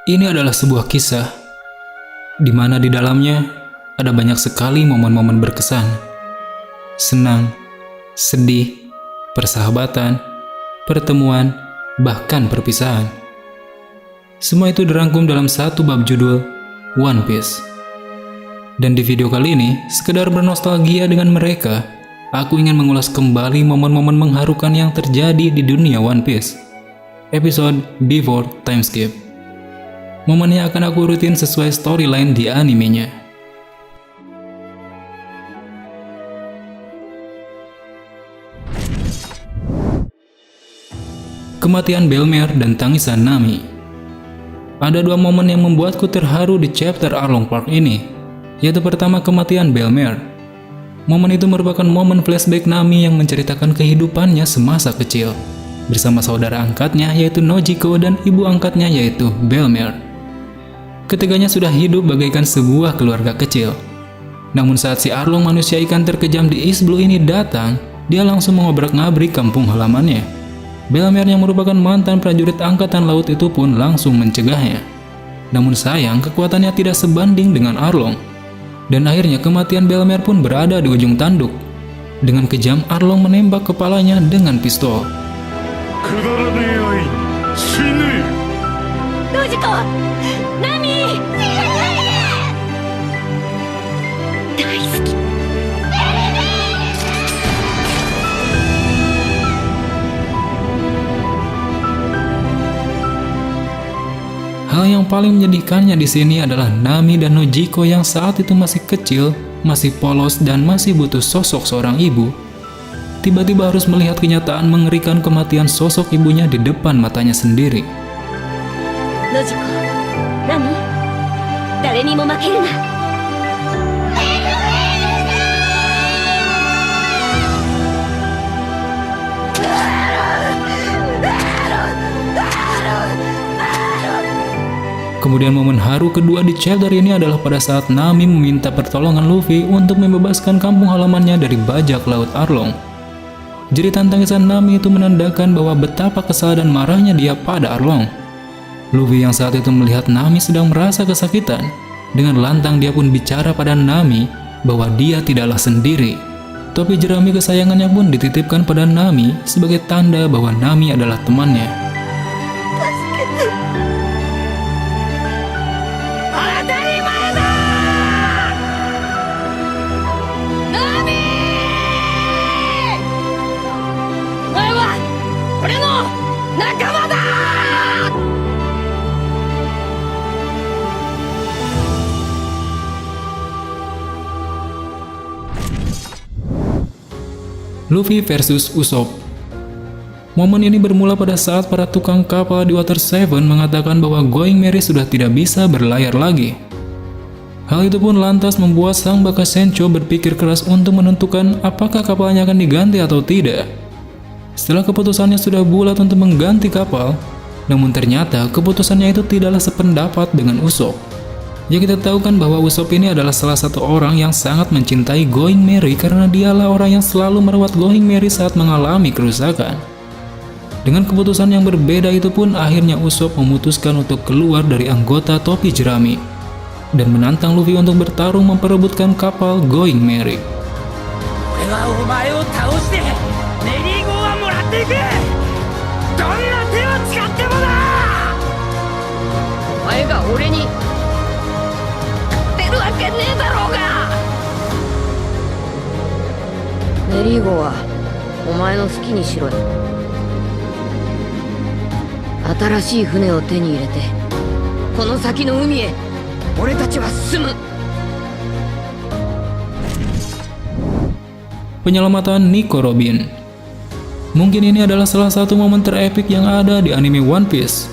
Ini adalah sebuah kisah di mana di dalamnya ada banyak sekali momen-momen berkesan. Senang, sedih, persahabatan, pertemuan, bahkan perpisahan. Semua itu dirangkum dalam satu bab judul One Piece. Dan di video kali ini, sekedar bernostalgia dengan mereka, aku ingin mengulas kembali momen-momen mengharukan yang terjadi di dunia One Piece. Episode Before Time Skip. Momennya akan aku rutin sesuai storyline di animenya. Kematian Bellmare dan tangisan Nami. Ada dua momen yang membuatku terharu di chapter Arlong Park ini, yaitu pertama kematian Bellmare. Momen itu merupakan momen flashback Nami yang menceritakan kehidupannya semasa kecil, bersama saudara angkatnya yaitu Nojiko dan ibu angkatnya yaitu Bellmare. Ketiganya sudah hidup bagaikan sebuah keluarga kecil. Namun saat si Arlong manusia ikan terkejam di East Blue ini datang, dia langsung mengobrak-ngabrik kampung halamannya. Bellmare yang merupakan mantan prajurit angkatan laut itu pun langsung mencegahnya. Namun sayang kekuatannya tidak sebanding dengan Arlong. Dan akhirnya kematian Bellmare pun berada di ujung tanduk. Dengan kejam Arlong menembak kepalanya dengan pistol. Nojiko! Nami! Daisuki! Hal yang paling menyedihkannya di sini adalah Nami dan Nojiko yang saat itu masih kecil, masih polos dan masih butuh sosok seorang ibu. Tiba-tiba harus melihat kenyataan mengerikan kematian sosok ibunya di depan matanya sendiri. Nojiko, Nami, 誰にも負けるな。Kemudian momen haru kedua di chapter ini adalah pada saat Nami meminta pertolongan Luffy untuk membebaskan kampung halamannya dari bajak laut Arlong. Jeritan tangisan Nami itu menandakan bahwa betapa kesal dan marahnya dia pada Arlong. Luffy yang saat itu melihat Nami sedang merasa kesakitan, dengan lantang dia pun bicara pada Nami bahwa dia tidaklah sendiri. Topi jerami kesayangannya pun dititipkan pada Nami sebagai tanda bahwa Nami adalah temannya. Luffy versus Usopp. Momen ini bermula pada saat para tukang kapal di Water 7 mengatakan bahwa Going Merry sudah tidak bisa berlayar lagi. Hal itu pun lantas membuat sang Baka Sencho berpikir keras untuk menentukan apakah kapalnya akan diganti atau tidak. Setelah keputusannya sudah bulat untuk mengganti kapal, namun ternyata keputusannya itu tidaklah sependapat dengan Usopp. Ya kita tahu kan bahwa Usopp ini adalah salah satu orang yang sangat mencintai Going Merry karena dialah orang yang selalu merawat Going Merry saat mengalami kerusakan. Dengan keputusan yang berbeda itu pun akhirnya Usopp memutuskan untuk keluar dari anggota topi jerami dan menantang Luffy untuk bertarung memperebutkan kapal Going Merry. Penyelamatan Nico Robin. Mungkin ini adalah salah satu momen terepik yang ada di anime One Piece.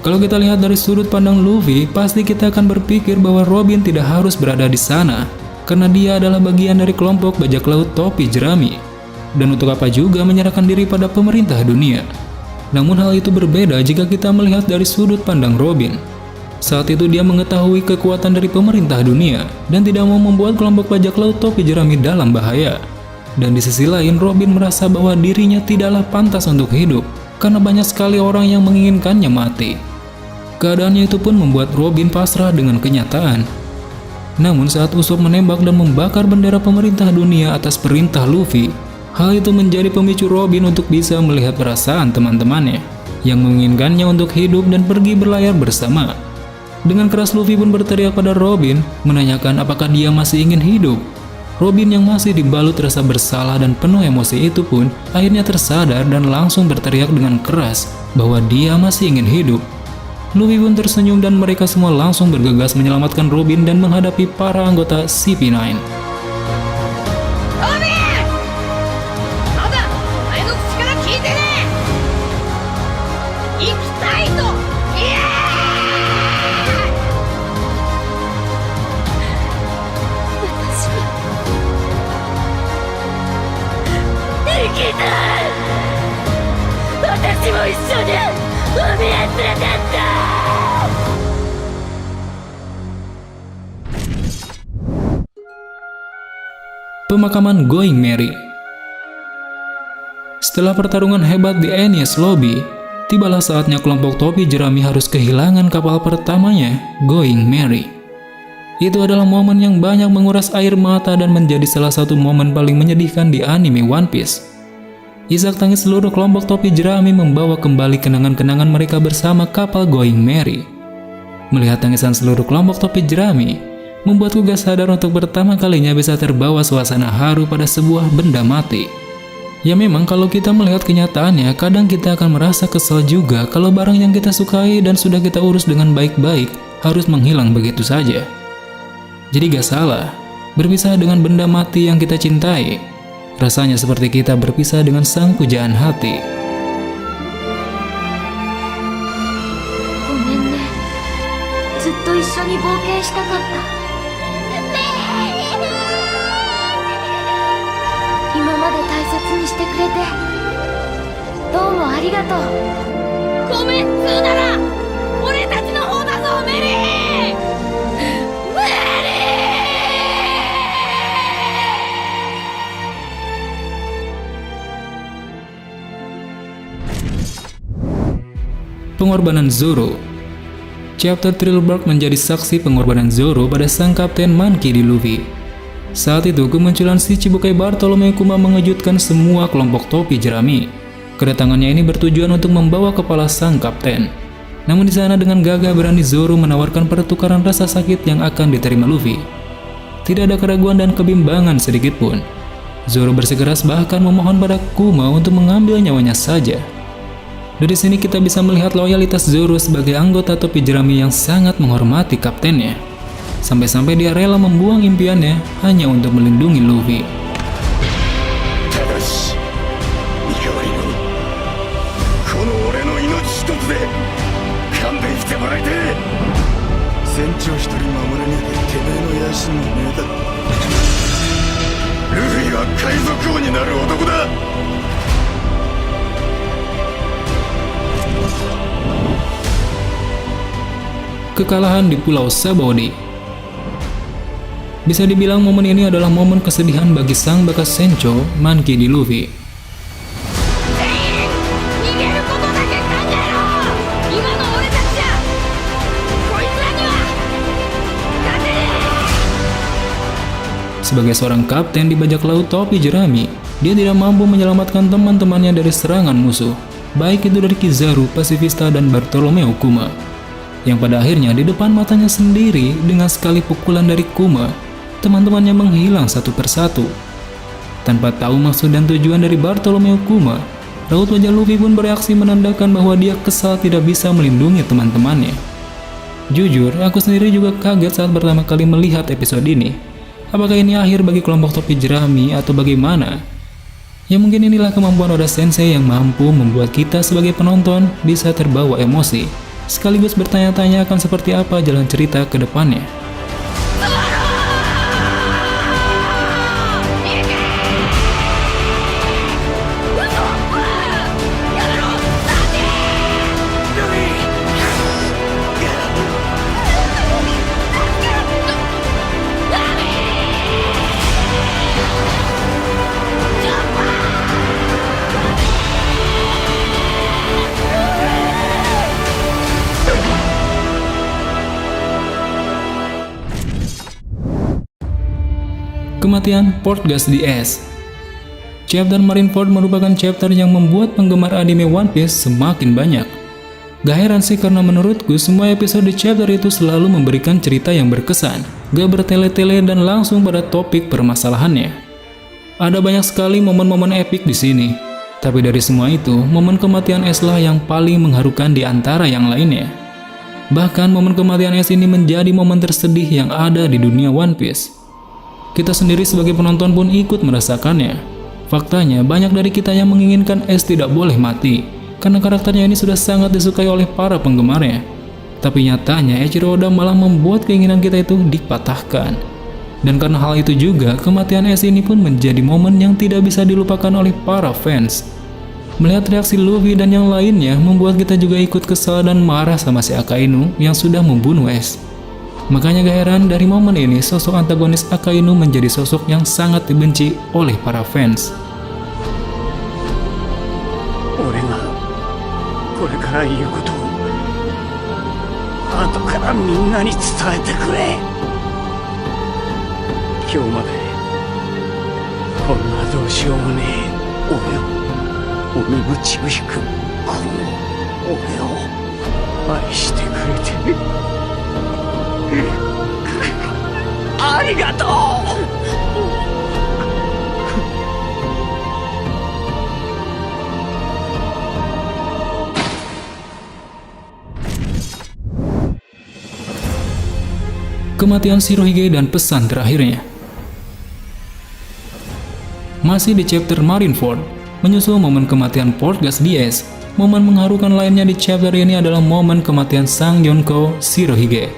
Kalau kita lihat dari sudut pandang Luffy, pasti kita akan berpikir bahwa Robin tidak harus berada di sana, karena dia adalah bagian dari kelompok bajak laut topi jerami. Dan untuk apa juga menyerahkan diri pada pemerintah dunia. Namun hal itu berbeda jika kita melihat dari sudut pandang Robin. Saat itu dia mengetahui kekuatan dari pemerintah dunia dan tidak mau membuat kelompok bajak laut topi jerami dalam bahaya. Dan di sisi lain, Robin merasa bahwa dirinya tidaklah pantas untuk hidup karena banyak sekali orang yang menginginkannya mati. Keadaannya itu pun membuat Robin pasrah dengan kenyataan. Namun saat Usopp menembak dan membakar bendera pemerintah dunia atas perintah Luffy, hal itu menjadi pemicu Robin untuk bisa melihat perasaan teman-temannya yang menginginkannya untuk hidup dan pergi berlayar bersama. Dengan keras Luffy pun berteriak pada Robin, menanyakan apakah dia masih ingin hidup. Robin yang masih dibalut rasa bersalah dan penuh emosi itu pun akhirnya tersadar dan langsung berteriak dengan keras bahwa dia masih ingin hidup. Luffy pun tersenyum dan mereka semua langsung bergegas menyelamatkan Robin dan menghadapi para anggota CP9. Pemakaman Going Merry. Setelah pertarungan hebat di Enies Lobby, tibalah saatnya kelompok topi jerami harus kehilangan kapal pertamanya, Going Merry. Itu adalah momen yang banyak menguras air mata dan menjadi salah satu momen paling menyedihkan di anime One Piece. Isak tangis seluruh kelompok topi jerami membawa kembali kenangan-kenangan mereka bersama kapal Going Merry. Melihat tangisan seluruh kelompok topi jerami, membuatku gak sadar untuk pertama kalinya bisa terbawa suasana haru pada sebuah benda mati. Ya memang kalau kita melihat kenyataannya, kadang kita akan merasa kesal juga kalau barang yang kita sukai dan sudah kita urus dengan baik-baik harus menghilang begitu saja. Jadi gak salah, berpisah dengan benda mati yang kita cintai. Rasanya seperti kita berpisah dengan sang pujaan hati. Pengorbanan Zoro. Chapter Thrillbark menjadi saksi pengorbanan Zoro pada sang kapten Monkey D. Luffy. Saat itu kemunculan si Chibukai Bartolomeo Kuma mengejutkan semua kelompok topi jerami. Kedatangannya ini bertujuan untuk membawa kepala sang kapten. Namun di sana dengan gagah berani Zoro menawarkan pertukaran rasa sakit yang akan diterima Luffy. Tidak ada keraguan dan kebimbangan sedikit pun. Zoro bersikeras bahkan memohon pada Kuma untuk mengambil nyawanya saja. Dari sini kita bisa melihat loyalitas Zoro sebagai anggota topi jerami yang sangat menghormati kaptennya. Sampai-sampai dia rela membuang impiannya hanya untuk melindungi Luffy. Kekalahan di Pulau Sabaody. Bisa dibilang momen ini adalah momen kesedihan bagi sang bekas Sencho, Monkey D. Luffy. Sebagai seorang kapten di bajak laut topi jerami, dia tidak mampu menyelamatkan teman-temannya dari serangan musuh, baik itu dari Kizaru, Pacifista, dan Bartolomeo Kuma. Yang pada akhirnya di depan matanya sendiri dengan sekali pukulan dari Kuma, teman-temannya menghilang satu persatu. Tanpa tahu maksud dan tujuan dari Bartolomeo Kuma, raut wajah Luffy pun bereaksi menandakan bahwa dia kesal tidak bisa melindungi teman-temannya. Jujur, aku sendiri juga kaget saat pertama kali melihat episode ini. Apakah ini akhir bagi kelompok topi jerami atau bagaimana? Ya mungkin inilah kemampuan Oda Sensei yang mampu membuat kita sebagai penonton bisa terbawa emosi, sekaligus bertanya-tanya akan seperti apa jalan cerita ke depannya. Kematian Portgas di Es. Chapter Marineford merupakan chapter yang membuat penggemar anime One Piece semakin banyak. Gak heran sih karena menurutku semua episode di chapter itu selalu memberikan cerita yang berkesan, gak bertele-tele dan langsung pada topik permasalahannya. Ada banyak sekali momen-momen epik di sini, tapi dari semua itu, momen kematian Es lah yang paling mengharukan di antara yang lainnya. Bahkan momen kematian Es ini menjadi momen tersedih yang ada di dunia One Piece. Kita sendiri sebagai penonton pun ikut merasakannya. Faktanya, banyak dari kita yang menginginkan Es tidak boleh mati, karena karakternya ini sudah sangat disukai oleh para penggemarnya. Tapi nyatanya, Eiichiro Oda malah membuat keinginan kita itu dipatahkan. Dan karena hal itu juga, kematian Es ini pun menjadi momen yang tidak bisa dilupakan oleh para fans. Melihat reaksi Luffy dan yang lainnya membuat kita juga ikut kesal dan marah sama si Akainu yang sudah membunuh Es. Makanya gak heran dari momen ini sosok antagonis Akainu menjadi sosok yang sangat dibenci oleh para fans. Kematian Shirohige dan pesan terakhirnya. Masih di chapter Marineford, menyusul momen kematian Portgas di Es, momen mengharukan lainnya di chapter ini adalah momen kematian Sang Yonko Shirohige.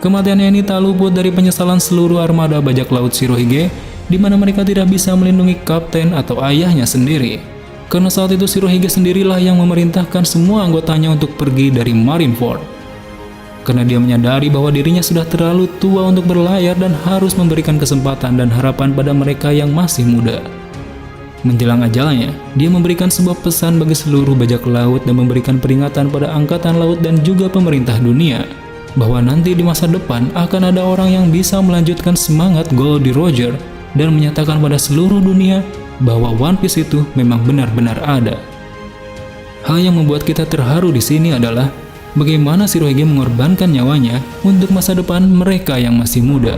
Kematiannya ini tak luput dari penyesalan seluruh armada bajak laut Shirohige, di mana mereka tidak bisa melindungi kapten atau ayahnya sendiri. Karena saat itu Shirohige sendirilah yang memerintahkan semua anggotanya untuk pergi dari Marineford. Karena dia menyadari bahwa dirinya sudah terlalu tua untuk berlayar dan harus memberikan kesempatan dan harapan pada mereka yang masih muda. Menjelang ajalnya, dia memberikan sebuah pesan bagi seluruh bajak laut dan memberikan peringatan pada angkatan laut dan juga pemerintah dunia, bahwa nanti di masa depan akan ada orang yang bisa melanjutkan semangat Goldie Roger dan menyatakan pada seluruh dunia bahwa One Piece itu memang benar-benar ada. Hal yang membuat kita terharu di sini adalah bagaimana Shirohige mengorbankan nyawanya untuk masa depan mereka yang masih muda.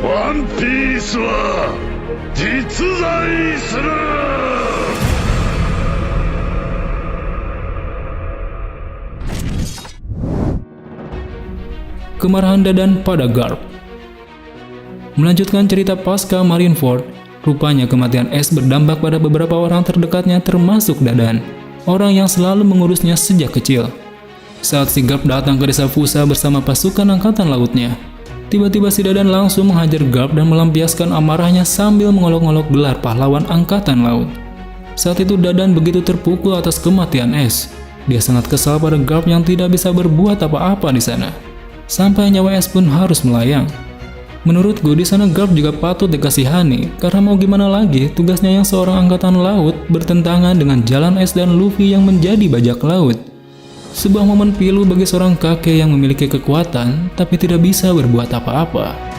One Piece wa jitsuzai suru. Kemarahan Dadan pada Garp. Melanjutkan cerita pasca Marineford, rupanya kematian Es berdampak pada beberapa orang terdekatnya termasuk Dadan, orang yang selalu mengurusnya sejak kecil. Saat si Garp datang ke desa Fusa bersama pasukan angkatan lautnya, tiba-tiba si Dadan langsung menghajar Garp dan melampiaskan amarahnya sambil mengolok-olok gelar pahlawan angkatan laut. Saat itu Dadan begitu terpukul atas kematian Es. Dia sangat kesal pada Garp yang tidak bisa berbuat apa-apa di sana. Sampai nyawa Es pun harus melayang. Menurutku di sana Garp juga patut dikasihani, karena mau gimana lagi tugasnya yang seorang angkatan laut bertentangan dengan jalan Es dan Luffy yang menjadi bajak laut. Sebuah momen pilu bagi seorang kakek yang memiliki kekuatan tapi tidak bisa berbuat apa-apa.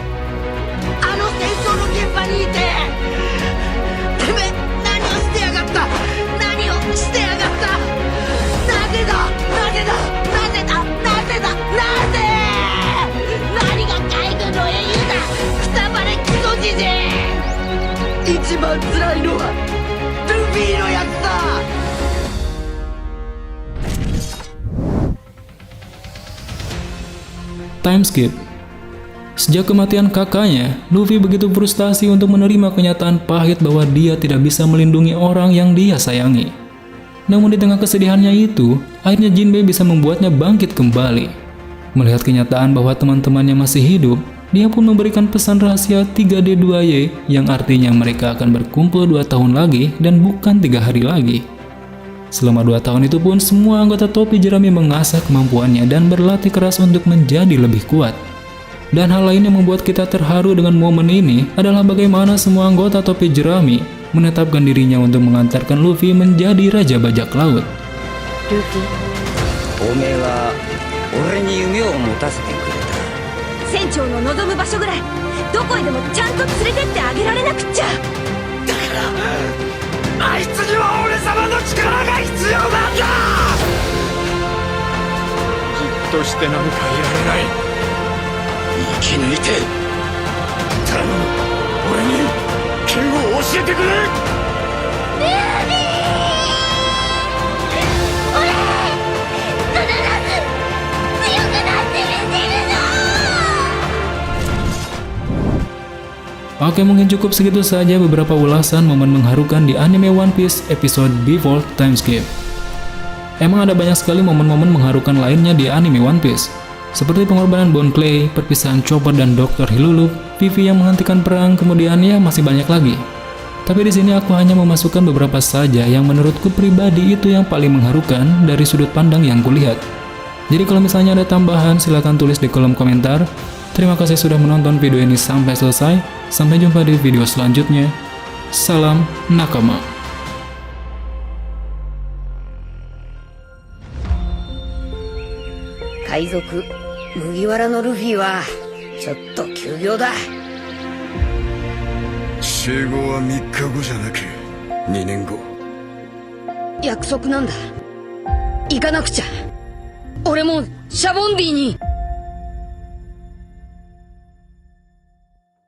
Time skip. Sejak kematian kakaknya, Luffy begitu frustasi untuk menerima kenyataan pahit bahwa dia tidak bisa melindungi orang yang dia sayangi. Namun di tengah kesedihannya itu, akhirnya Jinbei bisa membuatnya bangkit kembali. Melihat kenyataan bahwa teman-temannya masih hidup, dia pun memberikan pesan rahasia 3D2Y yang artinya mereka akan berkumpul 2 tahun lagi dan bukan 3 hari lagi. Selama 2 tahun itu pun semua anggota topi jerami mengasah kemampuannya dan berlatih keras untuk menjadi lebih kuat. Dan hal lain yang membuat kita terharu dengan momen ini adalah bagaimana semua anggota topi jerami menetapkan dirinya untuk mengantarkan Luffy menjadi Raja Bajak Laut. ルフィ、おめえは俺に夢を持たせてくれた。船長の望む場所ぐらいどこへでもちゃんと連れてってあげられなくっちゃ。あいつには俺様の力が必要なんだ。じっとしてなんかいられない。生き抜いて頼む、俺に剣を教えてくれ。Oke, mungkin cukup segitu saja beberapa ulasan momen mengharukan di anime One Piece episode Before Time Skip. Emang ada banyak sekali momen-momen mengharukan lainnya di anime One Piece, seperti pengorbanan Bon Clay, perpisahan Chopper dan Dr. Hiluluk, Vivi yang menghentikan perang, kemudian ya masih banyak lagi. Tapi di sini aku hanya memasukkan beberapa saja yang menurutku pribadi itu yang paling mengharukan dari sudut pandang yang kulihat. Jadi kalau misalnya ada tambahan silahkan tulis di kolom komentar. Terima kasih sudah menonton video ini sampai selesai. Sampai jumpa di video selanjutnya. Salam nakama. 海賊麦わらのルフィはちょっと休業だ。集合は3日後じゃなく2年後。約束なんだ。行かなくちゃ。俺もシャボンディに。